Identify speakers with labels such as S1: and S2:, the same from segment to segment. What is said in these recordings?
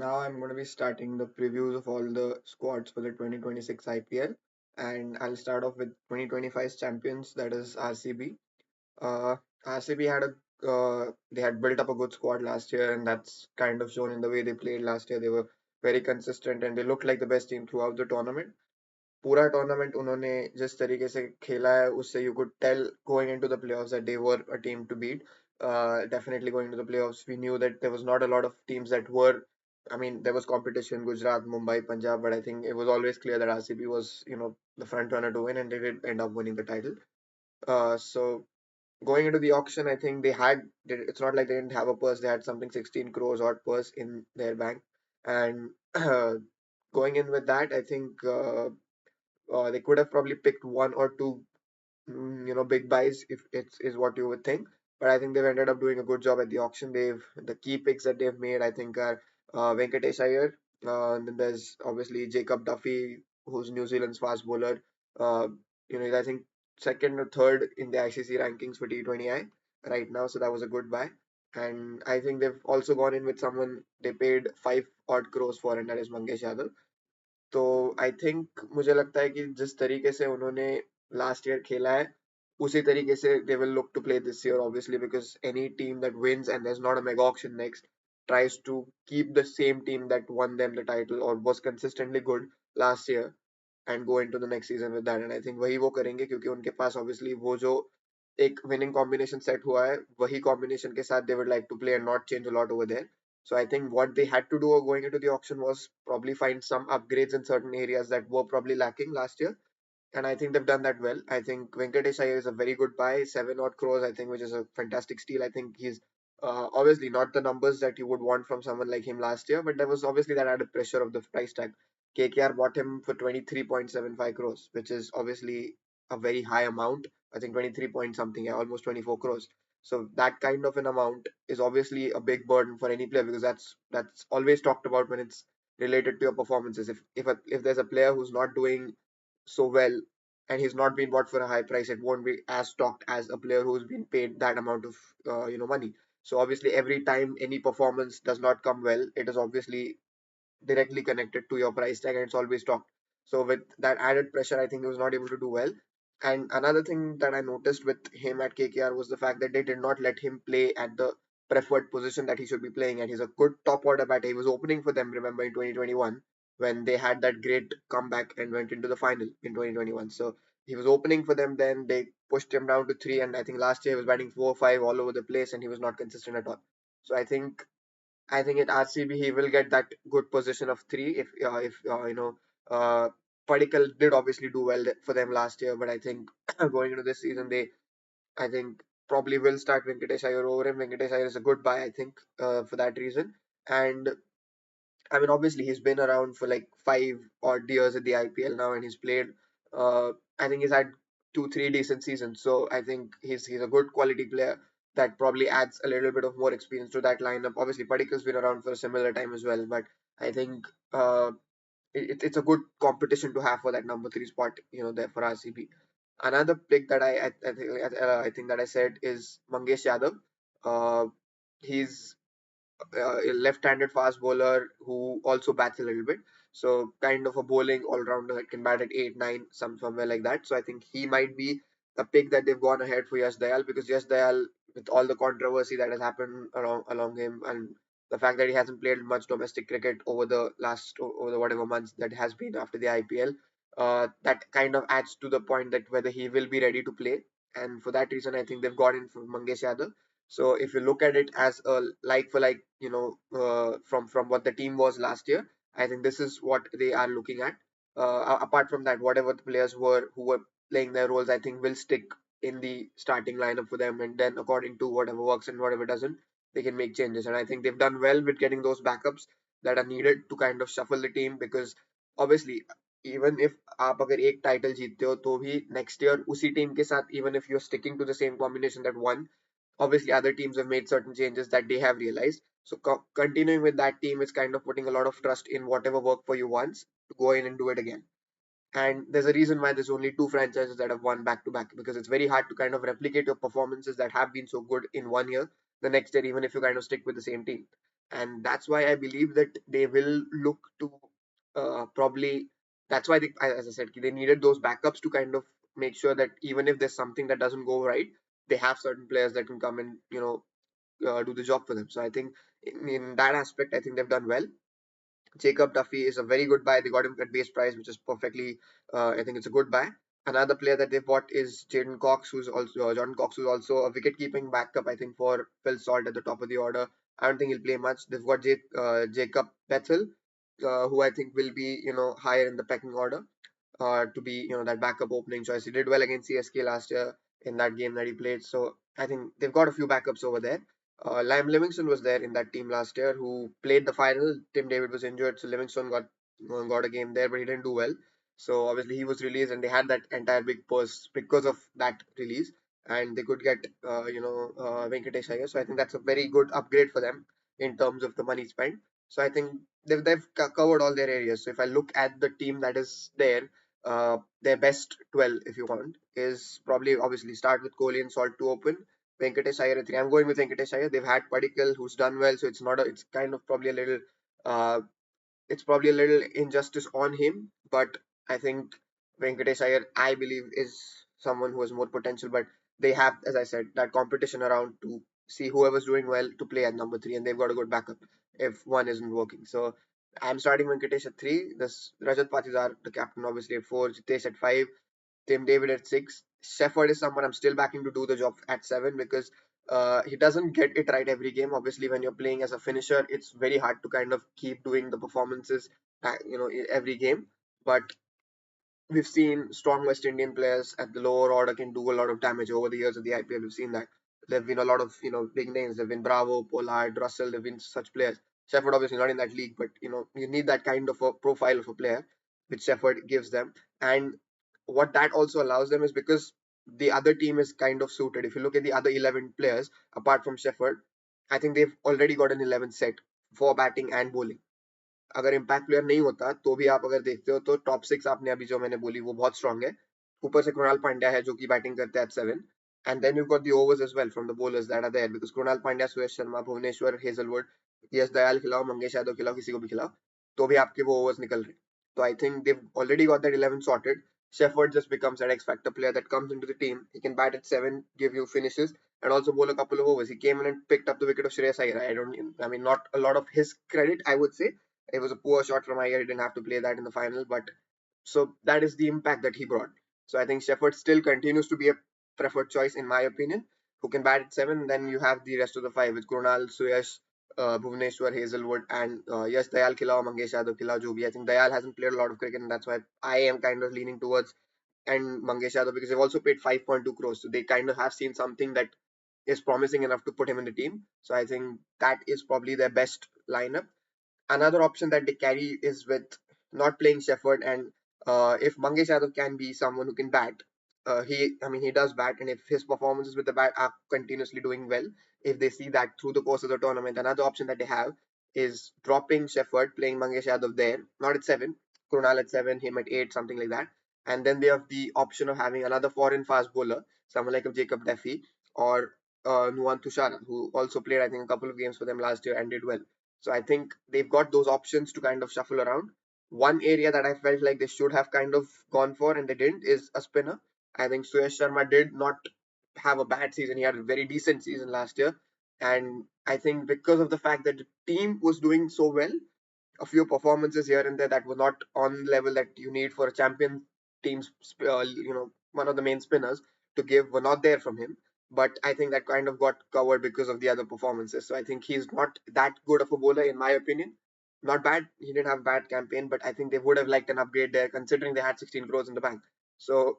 S1: Now I'm going to be starting the previews of all the squads for the 2026 IPL, and I'll start off with 2025's champions, that is RCB. RCB they had built up a good squad last year, and that's kind of shown in the way they played last year. They were very consistent, and they looked like the best team throughout the tournament. पूरा tournament उन्होंने जिस तरीके से खेला है उससे you could tell going into the playoffs that they were a team to beat. Definitely going into the playoffs, we knew that there was not a lot of teams that were. I mean, there was competition, Gujarat, Mumbai, Punjab, but I think it was always clear that RCB was, the front runner to win, and they did end up winning the title. So going into the auction, I think it's not like they didn't have a purse. They had something 16 crores odd purse in their bank, and going in with that, I think. They could have probably picked one or two, big buys if it's is what you would think. But I think they've ended up doing a good job at the auction. The key picks that they've made, I think, are Venkatesh Iyer. And then there's obviously Jacob Duffy, who's New Zealand's fast bowler. Uh, I think second or third in the ICC rankings for T20I right now, so that was a good buy. And I think they've also gone in with someone they paid 5 odd crores for, and that is Mangesh Yadav. तो I think मुझे लगता है कि जिस तरीके से उन्होंने last year खेला है उसी तरीके से they will look to play this year obviously because any team that wins and there's not a mega auction next tries to keep the same team that won them the title or was consistently good last year and go into the next season with that and I think वही वो करेंगे क्योंकि उनके पास obviously वो जो एक winning combination set हुआ है वही combination के साथ they would like to play and not change a lot over there. So I think what they had to do going into the auction was probably find some upgrades in certain areas that were probably lacking last year. And I think they've done that well. I think Venkatesh Iyer is a very good buy, 7 odd crores, I think, which is a fantastic steal. I think he's obviously not the numbers that you would want from someone like him last year, but there was obviously that added pressure of the price tag. KKR bought him for 23.75 crores, which is obviously a very high amount. I think 23 point something, yeah, almost 24 crores. So that kind of an amount is obviously a big burden for any player because that's always talked about when it's related to your performances. If there's a player who's not doing so well and he's not been bought for a high price, it won't be as talked as a player who's been paid that amount of money. So obviously, every time any performance does not come well, it is obviously directly connected to your price tag and it's always talked. So with that added pressure, I think he was not able to do well. And another thing that I noticed with him at KKR was the fact that they did not let him play at the preferred position that he should be playing at. He's a good top order batter. He was opening for them, remember, in 2021 when they had that great comeback and went into the final in 2021. So he was opening for them then. They pushed him down to three, and I think last year he was batting 4 5 all over the place, and he was not consistent at all. So I think at RCB he will get that good position of three if uh, Padikkal did obviously do well for them last year, but I think going into this season they I think probably will start Venkatesh Iyer over him. Venkatesh Iyer is a good buy I think for that reason, and I mean, obviously, he's been around for like 5 odd years at the IPL now, and he's played. I think he's had 2, 3 decent seasons. So I think he's a good quality player that probably adds a little bit of more experience to that lineup. Obviously, Padikkal's been around for a similar time as well, but I think it's a good competition to have for that number three spot. There for RCB. Another pick that I think that I said is Mangesh Yadav. Uh, he's a left-handed fast bowler who also bats a little bit. So kind of a bowling all-rounder that can bat at 8, 9, somewhere like that. So I think he might be the pick that they've gone ahead for Yash Dayal because Yash Dayal, with all the controversy that has happened along him and the fact that he hasn't played much domestic cricket over the whatever months that has been after the IPL, that kind of adds to the point that whether he will be ready to play. And for that reason, I think they've gone in for Mangesh Yadav. So if you look at it as a like for like, from what the team was last year, I think this is what they are looking at. Apart from that, whatever the players who were playing their roles, I think will stick in the starting lineup for them, and then according to whatever works and whatever doesn't, they can make changes. And I think they've done well with getting those backups that are needed to kind of shuffle the team because obviously even if आप अगर एक title जीतते हो तो भी next year उसी team के साथ even if you're sticking to the same combination that won, obviously other teams have made certain changes that they have realized. So continuing with that team is kind of putting a lot of trust in whatever worked for you once to go in and do it again. And there's a reason why there's only two franchises that have won back to back because it's very hard to kind of replicate your performances that have been so good in one year the next year, even if you kind of stick with the same team. and that's why I believe that they will look to probably. That's why they, as I said, they needed those backups to kind of make sure that even if there's something that doesn't go right, they have certain players that can come and do the job for them. So I think in that aspect, I think they've done well. Jacob Duffy is a very good buy. They got him at base price, which is perfectly. I think it's a good buy. Another player that they bought is Jaden Cox, who's also Jordan Cox, who's also a wicket-keeping backup. I think for Phil Salt at the top of the order. I don't think he'll play much. They've got Jacob Bethell, who I think will be higher in the pecking order to be that backup opening choice. He did well against CSK last year in that game that he played. So I think they've got a few backups over there. Liam Livingston was there in that team last year, who played the final. Tim David was injured, so Livingston got a game there, but he didn't do well. So obviously he was released, and they had that entire big purse because of that release, and they could get Venkatesh Iyer. So I think that's a very good upgrade for them in terms of the money spent. So I think they've covered all their areas. So if I look at the team that is there, their best 12, if you want, is probably obviously start with Kohli and Salt to open. Venkatesh Iyer at 3. I'm going with Venkatesh Iyer. They've had Padikkal, who's done well, so it's kind of probably a little uh, it's probably a little injustice on him, but I think Venkatesh Iyer, I believe, is someone who has more potential. But they have, as I said, that competition around to see whoever's doing well to play at number 3, and they've got a good backup if one isn't working. So I'm starting Venkatesh at 3. This Rajat Patidar, the captain, obviously at 4. Jitesh at 5. Tim David at 6. Shepherd is someone I'm still backing to do the job at 7 because he doesn't get it right every game. Obviously, when you're playing as a finisher, it's very hard to kind of keep doing the performances, every game. But we've seen strong West Indian players at the lower order can do a lot of damage over the years of the IPL. We've seen that. There've been a lot of big names. There've been Bravo, Pollard, Russell. There've been such players. Shepherd obviously not in that league, but you need that kind of a profile of a player, which Shepherd gives them. And what that also allows them is because the other team is kind of suited. If you look at the other 11 players apart from Shepherd, I think they've already got an 11 set for batting and bowling. अगर impact player नहीं होता तो भी आप अगर देखते हो तो टॉप 6 आपने अभी जो मैंने बोली वो बहुत स्ट्रांग है. ऊपर से कृणाल पांड्या है जो कि बैटिंग करते हैं at 7, and then you got the overs as well from the bowlers that are there because Krunal Pandya, Suyash Sharma, Bhuvneshwar, Hazlewood, Yash Dayal खिलाओ, मंगेश यादव खिलाओ, किसी को भी खिलाओ तो भी आपके वो ओवर्स निकल रहे. तो I think Dev already got that 11 sorted. Shefford just becomes that X factor player that comes into the team. He can bat at 7, give you finishes, and also bowl a couple of overs. He came in and picked up the wicket of Shreyas Iyer. I mean, not a lot of his credit, I would say. It was a poor shot from Iyer. He didn't have to play that in the final, but so that is the impact that he brought. So I think Shepard still continues to be a preferred choice in my opinion. Who can bat at 7? Then you have the rest of the 5 with Krunal, Suyash, Bhuvneshwar, Hazlewood, and Yash Dayal Khilao, Mangesh Yadav Khilao, jo bhi. I think Dayal hasn't played a lot of cricket, and that's why I am kind of leaning towards and Mangesh Yadav because they've also paid 5.2 crores, so they kind of have seen something that is promising enough to put him in the team. So I think that is probably their best lineup. Another option that they carry is with not playing Shepherd, and if Mangesh Yadav can be someone who can bat, he does bat, and if his performances with the bat are continuously doing well, if they see that through the course of the tournament, another option that they have is dropping Shepherd, playing Mangesh Yadav there, not at 7, Krunal at 7, him at 8, something like that, and then they have the option of having another foreign fast bowler, someone like a Jacob Duffy or Nuwan Thushara, who also played I think a couple of games for them last year and did well. So I think they've got those options to kind of shuffle around. One area that I felt like they should have kind of gone for and they didn't is a spinner. I think Suyash Sharma did not have a bad season. He had a very decent season last year. And I think because of the fact that the team was doing so well, a few performances here and there that were not on the level that you need for a champion team's, one of the main spinners to give were not there from him. But I think that kind of got covered because of the other performances. So I think he's not that good of a bowler in my opinion. Not bad. He didn't have a bad campaign, but I think they would have liked an upgrade there considering they had 16 crores in the bank. So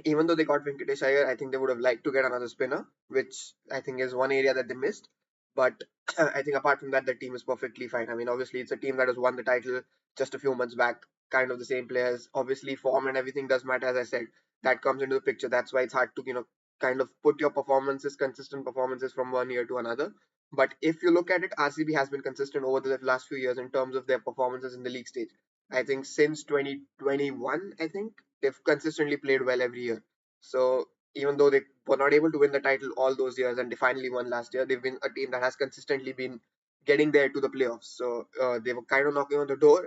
S1: even though they got Venkatesh Iyer, I think they would have liked to get another spinner, which I think is one area that they missed. But I think apart from that, the team is perfectly fine. I mean, obviously, it's a team that has won the title just a few months back, kind of the same players. Obviously, form and everything does matter, as I said. That comes into the picture. That's why it's hard to, kind of put your performances, consistent performances from one year to another. But if you look at it, RCB has been consistent over the last few years in terms of their performances in the league stage. I think since 2021, I think they've consistently played well every year. So even though they were not able to win the title all those years and they finally won last year, they've been a team that has consistently been getting there to the playoffs. So they were kind of knocking on the door,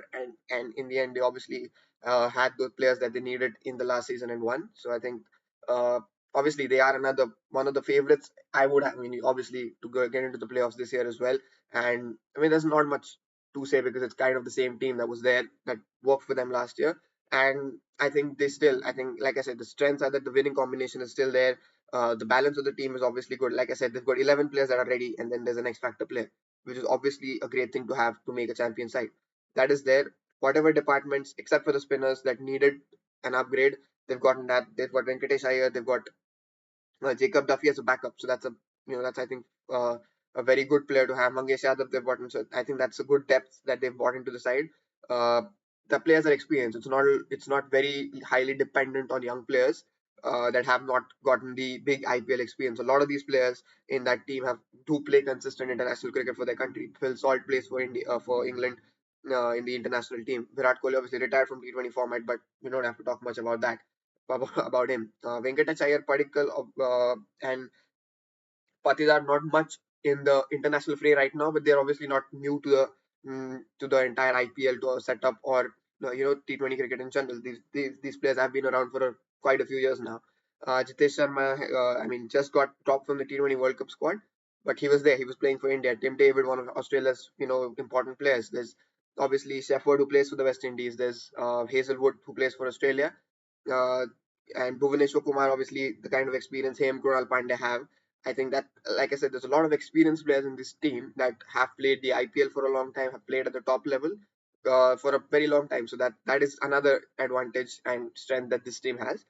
S1: and in the end, they obviously had those players that they needed in the last season and won. So I think uh, obviously they are another one of the favorites. I mean, obviously to get into the playoffs this year as well. And I mean, there's not much to say because it's kind of the same team that was there that worked for them last year. And I think I think, like I said, the strengths are that the winning combination is still there. The balance of the team is obviously good. Like I said, they've got 11 players that are ready, and then there's an X factor player, which is obviously a great thing to have to make a champion side. That is there. Whatever departments, except for the spinners that needed an upgrade, they've gotten that. They've got Venkatesh Iyer, they've got Jacob Duffy as a backup. So that's I think a very good player to have. Mangesh Yadav they've gotten. So I think that's a good depth that they've brought into the side. Uh, the players are experienced. It's not very highly dependent on young players that have not gotten the big IPL experience. A lot of these players in that team have do play consistent international cricket for their country. Phil Salt plays for India for England. In the international team, Virat Kohli obviously retired from T20 format, but we don't have to talk much about that about him. Venkatesh Iyer, Padikkal, and Patidar not much in the international fray right now, but they're obviously not new to the entire IPL to a setup or T20 cricket in general. These players have been around for quite a few years now. Jitesh Sharma, I mean, just got dropped from the T20 World Cup squad, but he was there. He was playing for India. Tim David, one of Australia's important players. There's obviously Shepherd who plays for the West Indies. There's Hazlewood who plays for Australia. Uh, and Bhuvneshwar Kumar, obviously, the kind of experience him, Krunal Pandya have. I think that, like I said, there's a lot of experienced players in this team that have played the IPL for a long time, have played at the top level for a very long time. So that is another advantage and strength that this team has.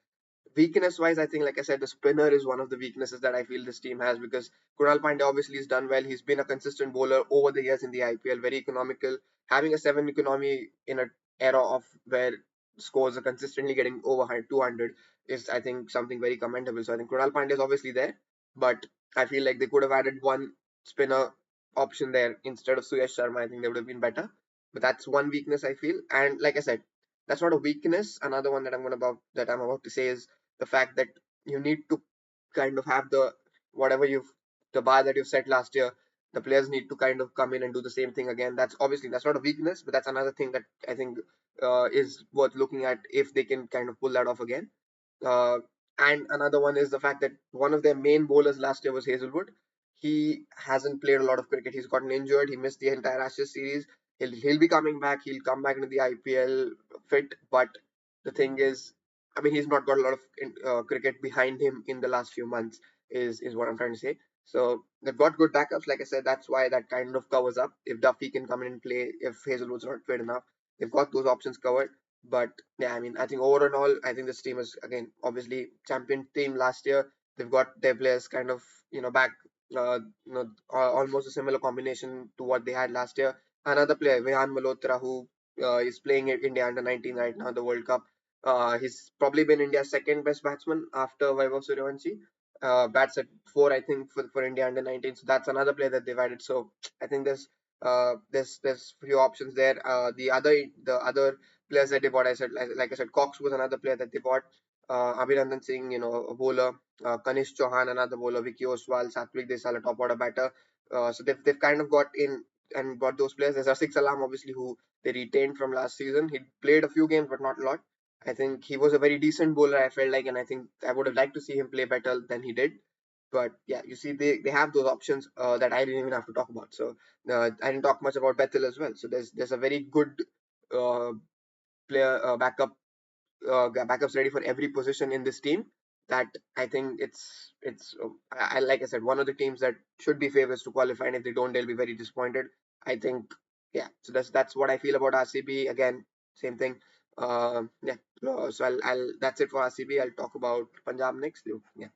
S1: Weakness wise, I think, like I said, the spinner is one of the weaknesses that I feel this team has because Krunal Pandya obviously has done well. He's been a consistent bowler over the years in the IPL, very economical. Having a 7 economy in an era of where scores are consistently getting over 200 is, I think, something very commendable. So I think Krunal Pandya is obviously there, but I feel like they could have added one spinner option there instead of Suyash Sharma. I think they would have been better. But that's one weakness I feel. And like I said, that's not a weakness. Another one that I'm about to say is the fact that you need to kind of have whatever the bar that you've set last year. The players need to kind of come in and do the same thing again. That's not a weakness, but that's another thing that I think is worth looking at if they can kind of pull that off again. Uh, and another one is the fact that one of their main bowlers last year was Hazelwood. He hasn't played a lot of cricket. He's gotten injured. He missed the entire Ashes series. He'll be coming back. He'll come back into the IPL fit. But the thing is, I mean, he's not got a lot of cricket behind him in the last few months. Is what I'm trying to say. So they've got good backups. Like I said, that's why that kind of covers up. If Duffy can come in and play, if Hazelwood's not fit enough, they've got those options covered. But yeah, I mean, I think overall, I think this team is again obviously champion team last year. They've got their players kind of back, almost a similar combination to what they had last year. Another player, Vihaan Malhotra, who is playing at India under 19 right now, the World Cup. He's probably been India's second best batsman after Vaibhav Suryavanshi. Bats at four, I think, for India under 19. So that's another player that they've added. So I think there's few options there. The other players that they bought. Like I said, Cox was another player that they bought. Abhinandan Singh, a bowler. Kanishk Chouhan, another bowler. Vicky Ostwal, Satwik Deswal, a top order batter. So they've kind of got in and got those players. There's Rasikh Salam, obviously, who they retained from last season. He played a few games, but not a lot. I think he was a very decent bowler, I felt like, and I think I would have liked to see him play better than he did. But yeah, you see, they have those options that I didn't even have to talk about. So I didn't talk much about Bethell as well. So there's a very good uh, player backups ready for every position in this team. That I think it's like I said, one of the teams that should be favorites to qualify, and if they don't, they'll be very disappointed. I think yeah. So that's what I feel about RCB. Again, same thing. Yeah. So I'll that's it for RCB. I'll talk about Punjab next. Yeah.